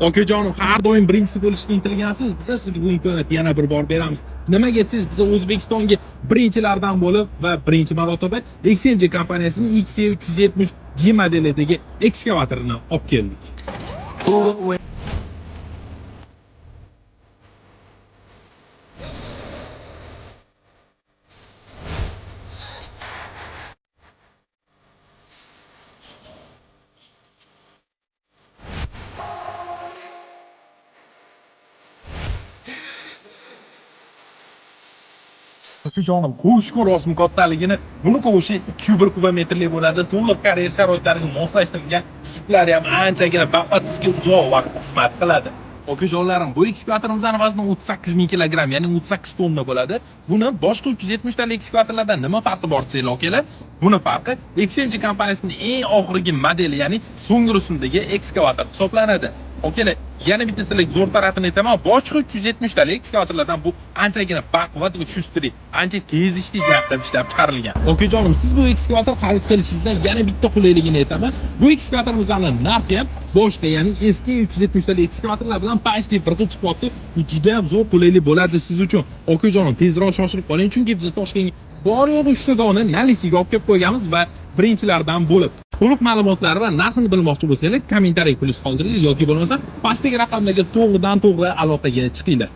Okajonim, har doim birinchisi bo'lishga intilgansiz. Biz sizga bu imkoniyatni yana bir bor beramiz. Nimaga desangiz, biz O'zbekistonga birinchilardan bo'lib va birinchi marotaba XMG kompaniyasining XC370G modelidagi ekskavatorini olib keldik. Jonim, qo'shqor osmi kattaligini, buni qo'shi 200 kubometrli bo'ladi. To'liq karyera sharoitlariga moslashtirilgan, usullari ham anchagina bapatsizga uzoq vaqt xizmat qiladi. Okajonlarim, bu ekskavatorimizning vazni 38 ming kilogramm, ya'ni 38 tonna bo'ladi. Buni boshqa 370 talik ekskavatorlardan nima farqi bor desanglar, akalar? Buni farqi XMG kompaniyasining eng oxirgi modeli, ya'ni so'nggi rusumdagi ekskavator hisoblanadi. Okalar, yana bitta sizlarga zo'r tarafini aytaman. Boshqa 370 talik ekskavatorlardan bu anchagina baquvvat va shustri, ancha tez ishlaydi deb ishlab chiqarilgan. Okajonim, siz bu ekskavator xarid qilishingizdan yana bitta qulayligini aytaman. Bu ekskavatorimizning narxi ham boshqa, ya'ni eski 370 talik ekskavatorlar bilan pashti firqa chiqyapti. Bu juda ham zo'r qulaylik bo'ladi siz uchun. Okajonim, tezroq shoshilib qoling, chunki biz Toshkentga bor yo'g'i 3 ta dona nalisiga olib kelib qo'yganmiz va birinchilardan bo'lib. To'liq ma'lumotlar va narxini bilmoqchi bo'lsangiz, kommentariy plyus qoldiring yoki bo'lmasa pastdagi raqamlarga to'g'ridan to'g'ri aloqaga chiqinglar.